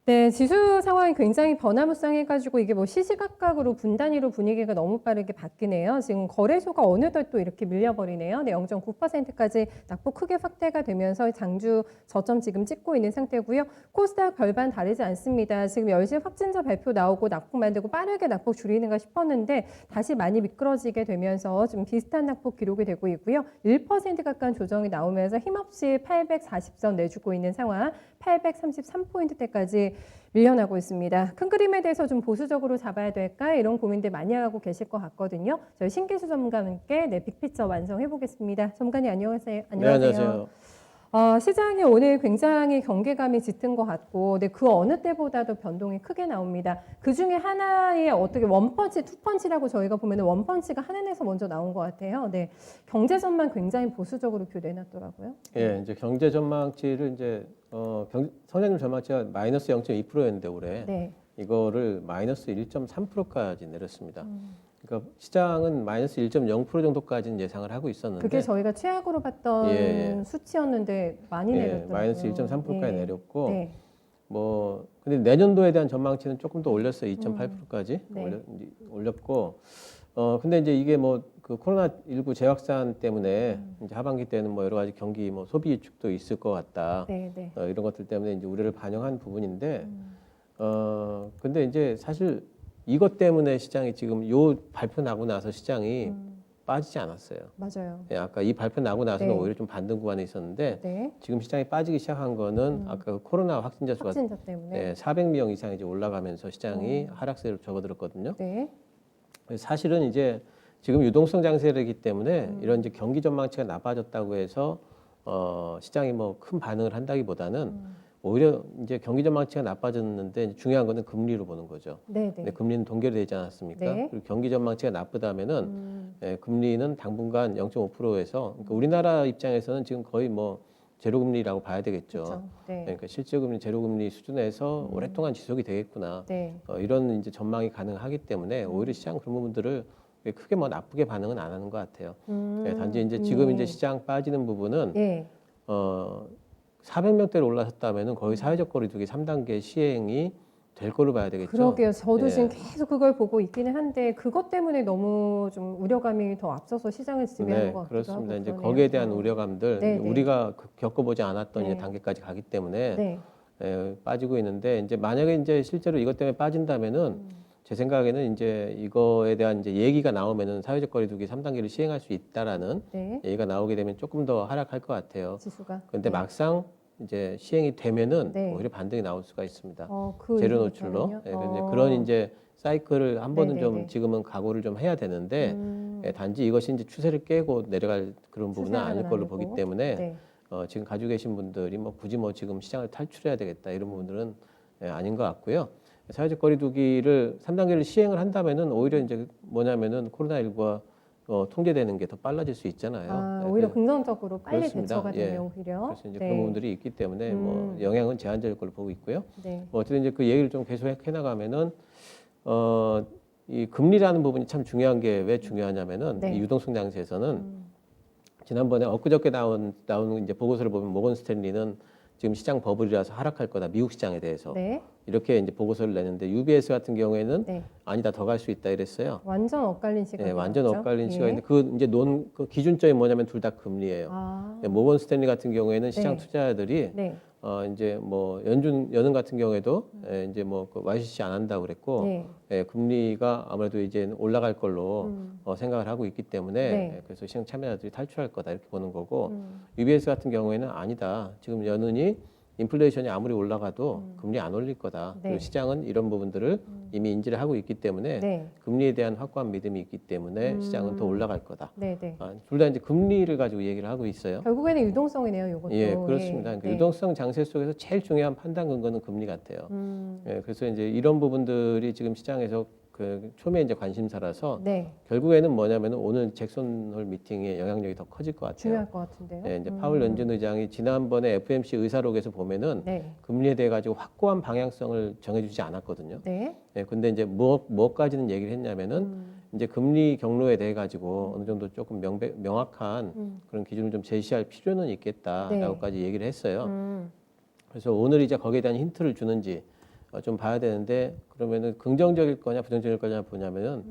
네, 지수 상황이 굉장히 변화무쌍해가지고 이게 뭐 시시각각으로 분단위로 분위기가 너무 빠르게 바뀌네요. 지금 거래소가 어느덧 또 이렇게 밀려버리네요. 네, 0.9%까지 낙폭 크게 확대가 되면서 장주 저점 지금 찍고 있는 상태고요. 코스닥 별반 다르지 않습니다. 지금 10시 확진자 발표 나오고 낙폭 만들고 빠르게 낙폭 줄이는가 싶었는데 다시 많이 미끄러지게 되면서 좀 비슷한 낙폭 기록이 되고 있고요. 1% 가까운 조정이 나오면서 힘없이 840선 내주고 있는 상황. 833포인트대까지 밀려나고 있습니다. 큰 그림에 대해서 좀 보수적으로 잡아야 될까 이런 고민들 많이 하고 계실 것 같거든요. 저희 신기수 전문가와 함께 빅피처 완성해 보겠습니다. 전문가님 안녕하세요. 네, 안녕하세요. 시장이 오늘 굉장히 경계감이 짙은 것 같고, 그 어느 때보다도 변동이 크게 나옵니다. 그 중에 하나의 어떻게 원펀치, 투펀치라고 저희가 보면 원펀치가 한은에서 먼저 나온 것 같아요. 네, 경제 전망 굉장히 보수적으로 내놨더라고요. 예, 이제 경제 전망치를 이제 성장률 전망치가 마이너스 0.2%였는데 올해 네. 이거를 마이너스 1.3%까지 내렸습니다. 그러니까 시장은 마이너스 1.0% 정도까지는 예상을 하고 있었는데 그게 저희가 최악으로 봤던 예, 수치였는데 많이 예, 내렸더라고요. 마이너스 1.3%까지 예. 내렸고 네. 뭐 근데 내년도에 대한 전망치는 조금 더 올렸어요. 2.8%까지 네. 올렸고 근데 이제 이게 뭐 그 코로나19 재확산 때문에 이제 하반기 때는 뭐 여러 가지 경기 뭐 소비 위축도 있을 것 같다. 네, 네. 이런 것들 때문에 이제 우려를 반영한 부분인데 근데 이제 사실 이것 때문에 시장이 지금 요 발표 나고 나서 시장이 빠지지 않았어요. 맞아요. 예, 아까 이 발표 나고 나서는 네. 오히려 좀 반등 구간에 있었는데 네. 지금 시장이 빠지기 시작한 거는 아까 그 코로나 확진자 수가 확진자 때문에. 400명 이상 이제 올라가면서 시장이 하락세로 접어들었거든요. 네. 사실은 이제 지금 유동성 장세이기 때문에 이런 이제 경기 전망치가 나빠졌다고 해서 시장이 뭐 큰 반응을 한다기보다는 오히려 이제 경기 전망치가 나빠졌는데 중요한 거는 금리로 보는 거죠. 네, 근데 네. 금리는 동결되지 않았습니까? 네. 그리고 경기 전망치가 나쁘다면은 금리는 당분간 0.5%에서 그러니까 우리나라 입장에서는 지금 거의 뭐 제로금리라고 봐야 되겠죠. 그렇죠. 네. 그러니까 실질금리 제로금리 수준에서 오랫동안 지속이 되겠구나. 네. 이런 이제 전망이 가능하기 때문에 오히려 시장 그런 부분들을 크게 뭐 나쁘게 반응은 안 하는 것 같아요. 단지 이제 지금 이제 시장 빠지는 부분은 예. 400명대로 올라섰다면은 거의 사회적 거리두기 3단계 시행이 될 걸로 봐야 되겠죠. 그러게요. 저도 예. 지금 계속 그걸 보고 있기는 한데 그것 때문에 너무 좀 우려감이 더 앞서서 시장을 지배하는 것 같기도 그렇습니다. 하고 이제 그러네요. 거기에 대한 우려감들 네, 네. 우리가 겪어보지 않았던 이제 네. 단계까지 가기 때문에 네. 빠지고 있는데 이제 만약에 이제 실제로 이것 때문에 빠진다면은 제 생각에는 이제 이거에 대한 이제 얘기가 나오면은 사회적 거리두기 3단계를 시행할 수 있다라는 네. 얘기가 나오게 되면 조금 더 하락할 것 같아요. 지수가. 그런데 네. 막상 이제 시행이 되면은 네. 오히려 반등이 나올 수가 있습니다. 그 재료 이후부터는요? 노출로. 근데 그런 이제 사이클을 한 번은 네네네. 좀 지금은 각오를 좀 해야 되는데 단지 이것이 이제 추세를 깨고 내려갈 그런 부분은 아닐 걸로 보기 아니고. 때문에 네. 지금 가지고 계신 분들이 뭐 굳이 뭐 지금 시장을 탈출해야 되겠다 이런 부분들은 아닌 것 같고요. 사회적 거리두기를 3단계를 시행을 한다면은 오히려 이제 뭐냐면은 코로나19가 통제되는 게 더 빨라질 수 있잖아요. 오히려 긍정적으로 빨리 그렇습니다. 대처가 되면 오히려. 그래서 이제 네. 그런 부분들이 있기 때문에 뭐 영향은 제한적일 걸로 보고 있고요. 네. 뭐 어쨌든 이제 그 얘기를 좀 계속 해 나가면은 이 금리라는 부분이 참 중요한 게 왜 중요하냐면은 네. 이 유동성 장세에서는 지난번에 엊그저께 나오는 이제 보고서를 보면 모건 스탠리는 지금 시장 버블이라서 하락할 거다 미국 시장에 대해서 네. 이렇게 이제 보고서를 내는데 UBS 같은 경우에는 네. 아니다 더 갈 수 있다 이랬어요. 완전 엇갈린 시각이 완전 나왔죠? 엇갈린 예. 시각인데 그 이제 그 기준점이 뭐냐면 둘 다 금리예요. 모건 스탠리 같은 경우에는 시장 네. 투자자들이 네. 이제 뭐 연은 같은 경우에도 이제 뭐 그 YCC 안 한다고 그랬고 네. 금리가 아무래도 이제 올라갈 걸로 생각을 하고 있기 때문에 네. 그래서 시장 참여자들이 탈출할 거다 이렇게 보는 거고 UBS 같은 경우에는 아니다. 지금 연은이 인플레이션이 아무리 올라가도 금리 안 올릴 거다. 네. 그리고 시장은 이런 부분들을 이미 인지를 하고 있기 때문에 네. 금리에 대한 확고한 믿음이 있기 때문에 시장은 더 올라갈 거다. 네. 네. 둘 다 이제 금리를 가지고 얘기를 하고 있어요. 결국에는 유동성이네요, 이것도. 예, 그렇습니다. 그러니까 네. 유동성 장세 속에서 제일 중요한 판단 근거는 금리 같아요. 그래서 이제 이런 부분들이 지금 시장에서 그 초미의 이제 관심사라서 네. 결국에는 뭐냐면은 오늘 잭슨 홀 미팅의 영향력이 더 커질 것 같아요. 중요할 것 같은데요. 이제 파월 연준 의장이 지난번에 FOMC 의사록에서 보면은 네. 금리에 대해 가지고 확고한 방향성을 정해주지 않았거든요. 네. 근데 이제 뭐까지는 얘기를 했냐면은 이제 금리 경로에 대해 가지고 어느 정도 조금 명확한 그런 기준을 좀 제시할 필요는 있겠다라고까지 얘기를 했어요. 그래서 오늘 이제 거기에 대한 힌트를 주는지 좀 봐야 되는데 그러면은 긍정적일 거냐 부정적일 거냐 보냐면은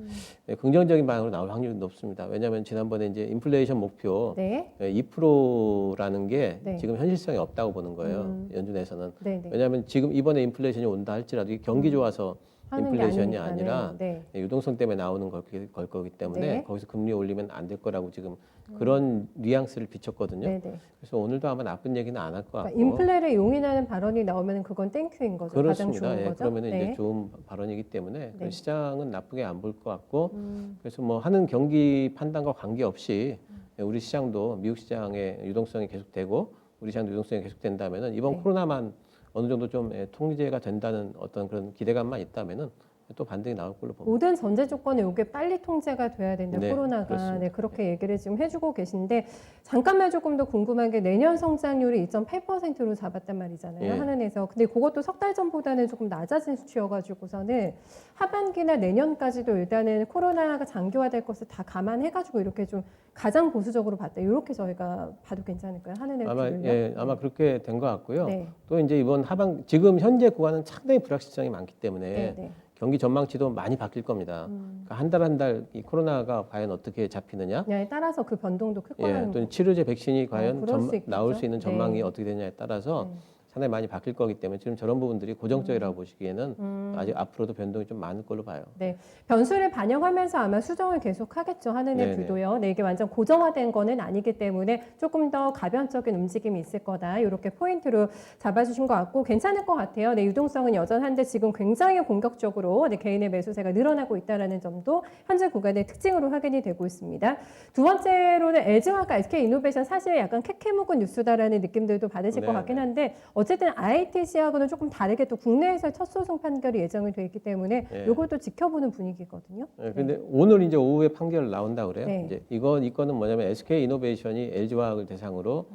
긍정적인 방향으로 나올 확률이 높습니다. 왜냐하면 지난번에 이제 인플레이션 목표 네. 2%라는 게 네. 지금 현실성이 없다고 보는 거예요. 연준에서는. 네, 네. 왜냐하면 지금 이번에 인플레이션이 온다 할지라도 이게 경기 좋아서 하는 게 인플레이션이 아니니까는. 아니라 네. 유동성 때문에 나오는 걸 거기 때문에 네. 거기서 금리 올리면 안 될 거라고 지금 그런 뉘앙스를 비췄거든요. 네, 네. 그래서 오늘도 아마 나쁜 얘기는 안 할 것 같고. 그러니까 인플레를 용인하는 발언이 나오면 그건 땡큐인 거죠. 가장 그렇습니다. 좋은 예, 거죠. 그러면 네. 이제 좋은 발언이기 때문에 네. 시장은 나쁘게 안 볼 것 같고 그래서 뭐 하는 경기 판단과 관계없이 우리 시장도 미국 시장의 유동성이 계속되고 우리 시장도 유동성이 계속된다면은 이번 네. 코로나만 어느 정도 좀 통제가 된다는 어떤 그런 기대감만 있다면은 또 반등이 나올 걸로 봅니다. 모든 전제 조건에 이게 빨리 통제가 돼야 된다. 네, 코로나가. 그렇습니다. 네, 그렇게 얘기를 지금 해주고 계신데 잠깐만 조금 더 궁금한 게 내년 성장률이 2.8%로 잡았단 말이잖아요. 예. 한은에서. 근데 그것도 석 달 전보다는 조금 낮아진 수치여가지고서는 하반기나 내년까지도 일단은 코로나가 장기화될 것을 다 감안해가지고 이렇게 좀 가장 보수적으로 봤다. 이렇게 저희가 봐도 괜찮을까요? 한은의 아마 그렇게 된 것 같고요. 네. 또 이제 이번 지금 현재 구간은 상당히 불확실성이 많기 때문에 네, 네. 경기 전망치도 많이 바뀔 겁니다. 그러니까 한 달 한 달 이 코로나가 과연 어떻게 잡히느냐, 냐에 따라서 그 변동도 클 거라는 또 거. 치료제 백신이 과연 그럴 수 있겠죠. 나올 수 있는 전망이 네. 어떻게 되냐에 따라서 네. 상당히 많이 바뀔 거기 때문에 지금 저런 부분들이 고정적이라고 보시기에는 아직 앞으로도 변동이 좀 많을 걸로 봐요. 네, 변수를 반영하면서 아마 수정을 계속 하겠죠. 한은의 네네. 뷰도요. 네, 이게 완전 고정화된 거는 아니기 때문에 조금 더 가변적인 움직임이 있을 거다. 이렇게 포인트로 잡아주신 것 같고 괜찮을 것 같아요. 네, 유동성은 여전한데 지금 굉장히 공격적으로 개인의 매수세가 늘어나고 있다는 점도 현재 구간의 특징으로 확인이 되고 있습니다. 두 번째로는 LG화학과 SK이노베이션 사실 약간 캐캐묵은 뉴스다라는 느낌들도 받으실 것 네네. 같긴 한데 어쨌든 ITC하고는 조금 다르게 또 국내에서 첫 소송 판결이 예정이 돼 있기 때문에 예. 이것도 지켜보는 분위기거든요. 네, 근데 오늘 이제 오후에 판결 나온다 그래요. 네. 이제 이 건은 뭐냐면 SK 이노베이션이 LG화학을 대상으로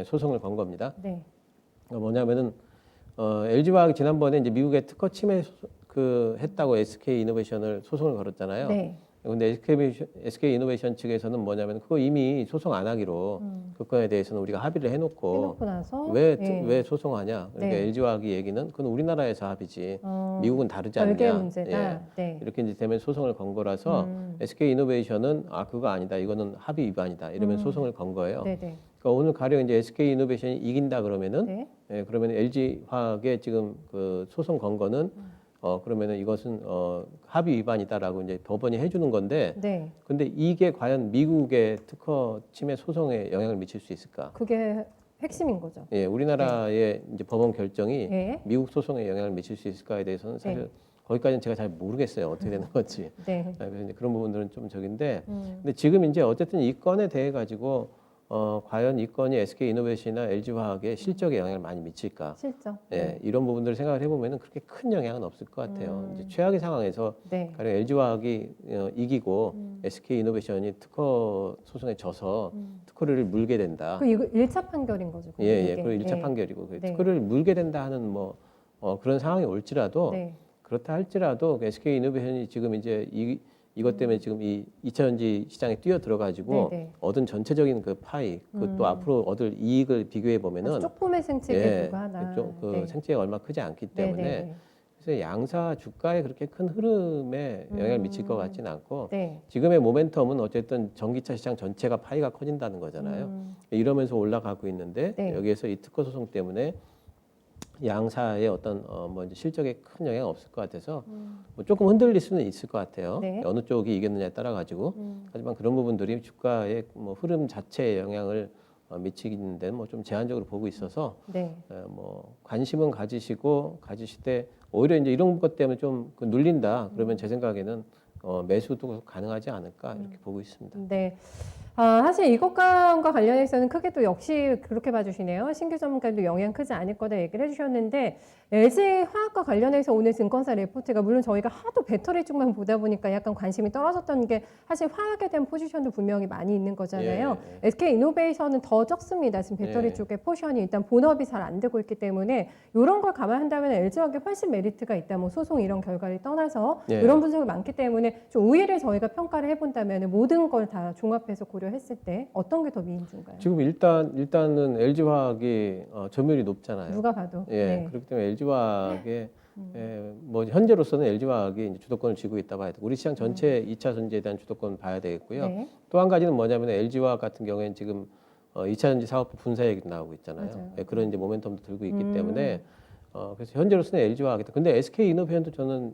소송을 건 겁니다. 네. 뭐냐면은 LG화학이 지난번에 이제 미국의 특허 침해 했다고 SK 이노베이션을 소송을 걸었잖아요. 네. 근데 SK 이노베이션 측에서는 뭐냐면 그거 이미 소송 안 하기로 그 건에 대해서는 우리가 합의를 해놓고 해놓고 나서 왜 소송하냐? 그러니까 네. LG화학이 얘기는 그건 우리나라에서 합의지 어, 미국은 다르지 별개 않냐? 문제다. 예. 네. 이렇게 이제 되면 소송을 건 거라서 SK 이노베이션은 그거 아니다. 이거는 합의 위반이다. 이러면 소송을 건 거예요. 네, 네. 그러니까 오늘 가령 이제 SK 이노베이션이 이긴다 그러면은 네. 그러면 LG 화학의 지금 그 소송 건 거는 그러면은 이것은 합의 위반이다라고 이제 법원이 해주는 건데 네. 근데 이게 과연 미국의 특허 침해 소송에 영향을 미칠 수 있을까? 그게 핵심인 거죠. 예, 우리나라의 이제 법원 결정이 네. 미국 소송에 영향을 미칠 수 있을까에 대해서는 사실 거기까지는 제가 잘 모르겠어요. 어떻게 되는 건지. 네. 그래서 이제 그런 부분들은 좀 적인데, 근데 지금 이제 어쨌든 이 건에 대해 가지고 과연 이 건이 SK 이노베이션이나 LG 화학에 실적에 영향을 많이 미칠까? 실적. 예, 이런 부분들을 생각을 해보면은 그렇게 큰 영향은 없을 것 같아요. 이제 최악의 상황에서 네. 가령 LG 화학이 이기고 SK 이노베이션이 특허 소송에 져서 특허를 물게 된다. 그 이거 1차 판결인 거죠. 예, 예. 이게. 그리고 1차 네. 판결이고 그 네. 특허를 물게 된다 하는 뭐 그런 상황이 올지라도 네. 그렇다 할지라도 SK 이노베이션이 지금 이제 이것 때문에 지금 이 2차전지 시장에 뛰어 들어가지고 네, 네. 얻은 전체적인 그 파이, 또 앞으로 얻을 이익을 비교해 보면은 아주 조금의 생칙에 불과하다. 네. 생체가 얼마 크지 않기 네, 때문에 네, 네. 그래서 양사 주가에 그렇게 큰 흐름에 영향을 미칠 것 같지는 않고 네. 지금의 모멘텀은 어쨌든 전기차 시장 전체가 파이가 커진다는 거잖아요. 이러면서 올라가고 있는데 네. 여기에서 이 특허 소송 때문에 양사의 어떤 뭐 이제 실적에 큰 영향 없을 것 같아서 뭐 조금 흔들릴 수는 있을 것 같아요. 네. 어느 쪽이 이겼느냐에 따라 가지고 하지만 그런 부분들이 주가의 뭐 흐름 자체에 영향을 미치는 데는 뭐 좀 제한적으로 보고 있어서 네. 뭐 관심은 가지실 때 오히려 이제 이런 것 때문에 좀 눌린다 그러면 제 생각에는 매수도 가능하지 않을까 이렇게 보고 있습니다. 네. 사실 이것과 관련해서는 크게 또 역시 그렇게 봐주시네요. 신규 전문가도 영향 크지 않을 거다 얘기를 해주셨는데 LG 화학과 관련해서 오늘 증권사 레포트가 물론 저희가 하도 배터리 쪽만 보다 보니까 약간 관심이 떨어졌던 게 사실 화학에 대한 포지션도 분명히 많이 있는 거잖아요. 예. SK 이노베이션은 더 적습니다. 지금 배터리 예. 쪽에 포션이 일단 본업이 잘 안 되고 있기 때문에 이런 걸 감안한다면 LG 화학에 훨씬 메리트가 있다. 뭐 소송 이런 결과를 떠나서 예. 이런 분석이 많기 때문에 좀 우위를 저희가 평가를 해본다면 모든 걸 다 종합해서 고려했을 때 어떤 게 더 미인주인가요? 지금 일단은 LG 화학이 점유율이 높잖아요. 누가 봐도. 예, 네. 그렇기 때문에 LG 화학의 뭐 현재로서는 LG화학이 이제 주도권을 쥐고 있다 봐야 되고 우리 시장 전체 2차 전지에 대한 주도권을 봐야 되겠고요. 네. 또 한 가지는 뭐냐면 LG화학 같은 경우에는 지금 2차 전지 사업부 분사 얘기도 나오고 있잖아요. 맞아요. 그런 이제 모멘텀도 들고 있기 때문에 그래서 현재로서는 LG화학이다. 근데 SK이노베이션도 저는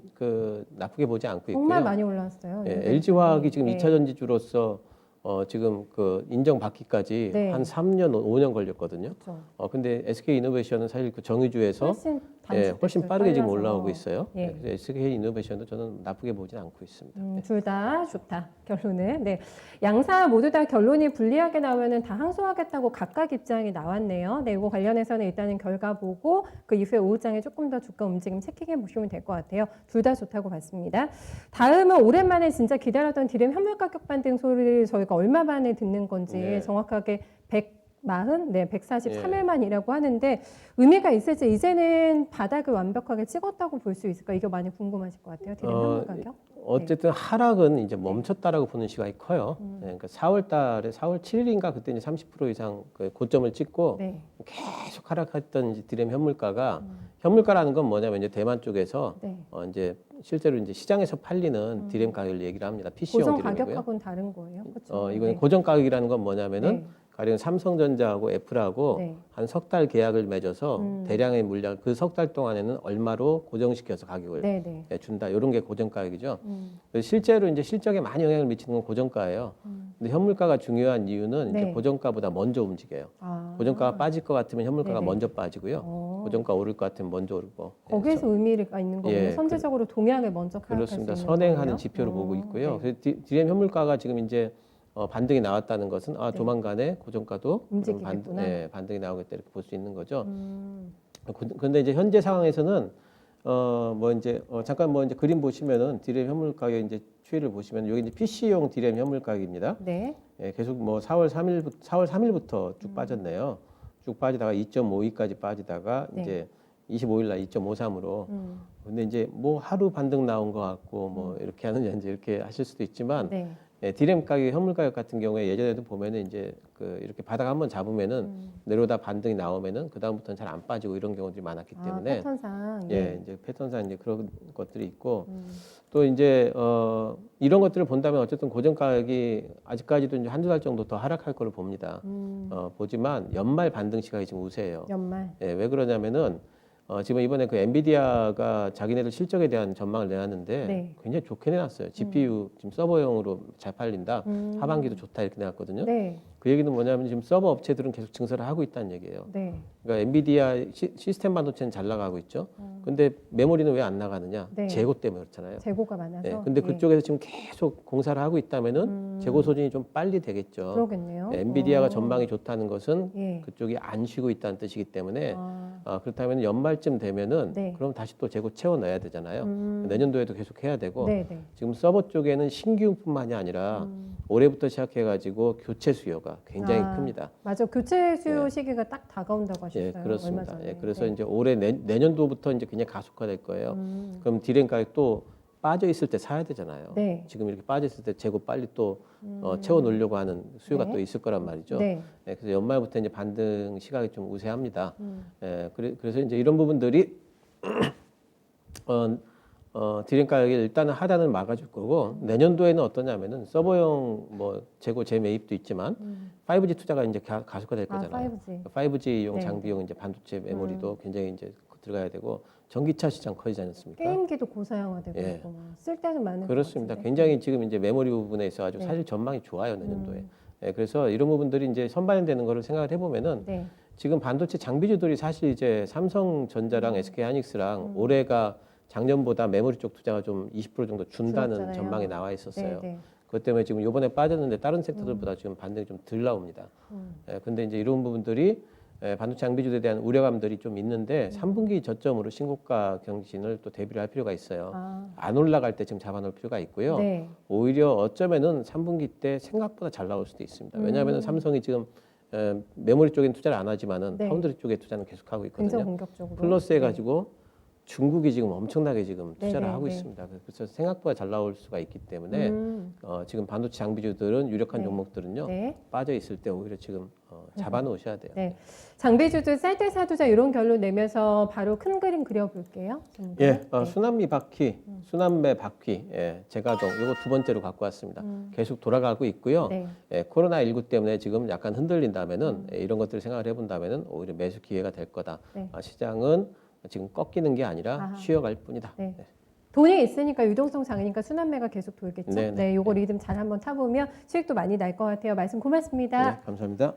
나쁘게 보지 않고 정말 있고요. 많이 올랐어요. LG화학이 지금 네. 2차 전지주로서 지금 인정받기까지 네. 한 3년, 5년 걸렸거든요. 그렇죠. 근데 SK이노베이션은 사실 그 정유주에서 훨씬 빠르게 지금 올라오고 있어요. 예. 그래서 SK이노베이션도 저는 나쁘게 보진 않고 있습니다. 둘 다 좋다. 결론은. 네. 양사 모두 다 결론이 불리하게 나오면은 다 항소하겠다고 각각 입장이 나왔네요. 네, 이거 관련해서는 일단은 결과 보고 그 이후에 오후장에 조금 더 주가 움직임 체킹해 보시면 될 것 같아요. 둘 다 좋다고 봤습니다. 다음은 오랜만에 진짜 기다렸던 디램 현물 가격 반등 소리를 저희가 얼마 만에 듣는 건지 네. 정확하게 143일 만이라고 하는데 의미가 있을지 이제는 바닥을 완벽하게 찍었다고 볼 수 있을까? 이게 많이 궁금하실 것 같아요. 디램 현물 가격. 어쨌든 하락은 이제 멈췄다라고 보는 시각이 커요. 그러니까 4월 7일인가 그때 이제 30% 이상 그 고점을 찍고 네. 계속 하락했던 이제 디램 현물가가 현물가라는 건 뭐냐면 이제 대만 쪽에서 네. 이제 실제로 이제 시장에서 팔리는 디램 가격을 얘기를 합니다. PC용 고정 디램이고요. 가격하고는 다른 거예요. 그렇죠. 이건 네. 고정 가격이라는 건 뭐냐면은 네. 가령 삼성전자하고 애플하고 네. 한 석 달 계약을 맺어서 대량의 물량 그 석 달 동안에는 얼마로 고정시켜서 가격을 네, 네. 준다. 이런 게 고정 가격이죠. 그래서 실제로 이제 실적에 많이 영향을 미치는 건 고정가예요. 근데 현물가가 중요한 이유는 네. 이제 고정가보다 먼저 움직여요. 아. 고정가가 빠질 것 같으면 현물가가 네네. 먼저 빠지고요. 고정가 오를 것 같으면 먼저 오르고. 거기에서 의미가 있는 거군요. 예, 선제적으로 동향을 먼저 파악할 그렇습니다. 수 있는 선행하는 거예요? 지표를 보고 있고요. 네. 그래서 디램 현물가가 지금 이제 반등이 나왔다는 것은 네. 조만간에 고정가도 움직이겠구나. 반등이 나오겠다 이렇게 볼 수 있는 거죠. 음. 그런데 이제 현재 상황에서는 잠깐 이제 그림 보시면은 디램 현물 가격 이제 추이를 보시면 여기 이제 PC용 디램 현물 가격입니다. 네. 계속 4월 3일부터 쭉 빠졌네요. 쭉 빠지다가 2.52까지 빠지다가 네. 이제 25일 날 2.53으로. 근데 이제 뭐 하루 반등 나온 것 같고 뭐 이렇게 하느냐 이제 이렇게 하실 수도 있지만 네. 디램 가격, 현물 가격 같은 경우에 예전에도 보면은 이제 이렇게 바닥 한번 잡으면은 내려오다 반등이 나오면은 그 다음부터는 잘 안 빠지고 이런 경우들이 많았기 때문에 패턴상. 이제 패턴상 이제 그런 것들이 있고 또 이제 이런 것들을 본다면 어쨌든 고정 가격이 아직까지도 이제 한두 달 정도 더 하락할 거를 봅니다. 보지만 연말 반등 시각이 지금 우세해요. 연말. 왜 그러냐면은 지금 이번에 그 엔비디아가 자기네들 실적에 대한 전망을 내놨는데 네. 굉장히 좋게 내놨어요. GPU 지금 서버용으로 잘 팔린다. 하반기도 좋다 이렇게 내놨거든요. 네. 그 얘기는 뭐냐면 지금 서버 업체들은 계속 증설을 하고 있다는 얘기예요. 네. 그러니까 엔비디아 시스템 반도체는 잘 나가고 있죠. 근데 메모리는 왜 안 나가느냐? 네. 재고 때문에 그렇잖아요. 재고가 많아서. 근데 예. 그쪽에서 지금 계속 공사를 하고 있다면은 재고 소진이 좀 빨리 되겠죠. 그러겠네요. 엔비디아가 전망이 좋다는 것은 예. 그쪽이 안 쉬고 있다는 뜻이기 때문에 아. 그렇다면 연말쯤 되면은 네. 그럼 다시 또 재고 채워 넣어야 되잖아요. 내년도에도 계속 해야 되고 네, 네. 지금 서버 쪽에는 신규뿐만이 아니라 올해부터 시작해가지고 교체 수요가 굉장히 큽니다. 맞아. 교체 수요 시기가 딱 다가온다고 하셨어요. 얼마 그렇습니다. 전에. 그래서 네. 이제 올해 내년도부터 이제 굉장히 가속화될 거예요. 그럼 디램 가격도 빠져 있을 때 사야 되잖아요. 네. 지금 이렇게 빠져 있을 때 재고 빨리 또 채워 놓으려고 하는 수요가 네. 또 있을 거란 말이죠. 네. 그래서 연말부터 이제 반등 시각이 좀 우세합니다. 그래서 이제 이런 부분들이 디램 가격이 일단은 하단을 막아줄 거고 내년도에는 어떠냐면은 서버용 재고 재매입도 있지만 5G 투자가 이제 가속화될 거잖아요. 5G. 5G용 네. 장비용 이제 반도체 메모리도 굉장히 이제 들어가야 되고 전기차 시장 커지지 않습니까? 게임기도 고사양화되고 예. 있고 쓸 때는 많은 그렇습니다. 것 같은데. 굉장히 지금 이제 메모리 부분에 있어가지고 네. 사실 전망이 좋아요 내년도에. 그래서 이런 부분들이 이제 선반영되는 거를 생각을 해보면은 네. 지금 반도체 장비주들이 사실 이제 삼성전자랑 SK하이닉스랑 올해가 작년보다 메모리 쪽 투자가 좀 20% 정도 준다는 줄었잖아요. 전망이 나와 있었어요. 네, 네. 그것 때문에 지금 이번에 빠졌는데 다른 섹터들보다 지금 반등이 좀 덜 나옵니다. 근데 이제 이런 부분들이 반도체 장비주에 대한 우려감들이 좀 있는데 3분기 저점으로 신고가 경신을 또 대비를 할 필요가 있어요. 안 올라갈 때 지금 잡아놓을 필요가 있고요. 네. 오히려 어쩌면은 3분기 때 생각보다 잘 나올 수도 있습니다. 왜냐하면 삼성이 지금 메모리 쪽엔 투자를 안 하지만은 네. 파운드리 쪽에 투자는 계속하고 굉장히 있거든요. 공격적으로. 플러스 해가지고 중국이 지금 엄청나게 지금 투자를 네네네. 하고 있습니다. 그래서 생각보다 잘 나올 수가 있기 때문에 지금 반도체 장비주들은 유력한 네. 종목들은요 네. 빠져 있을 때 오히려 지금 잡아놓으셔야 돼요. 네. 장비주들 쌀때 사두자 이런 결론 내면서 바로 큰 그림 그려볼게요. 예, 네. 순환미 바퀴, 순환매 바퀴, 재가동 이거 두 번째로 갖고 왔습니다. 계속 돌아가고 있고요. 네. 코로나19 때문에 지금 약간 흔들린다면은 이런 것들을 생각을 해본다면은 오히려 매수 기회가 될 거다. 네. 시장은 지금 꺾이는 게 아니라 아하. 쉬어갈 뿐이다. 네. 돈이 있으니까 유동성 장이니까 순환매가 계속 돌겠죠. 네네. 네, 요거 리듬 잘 한번 타보면 수익도 많이 날 것 같아요. 말씀 고맙습니다. 네, 감사합니다.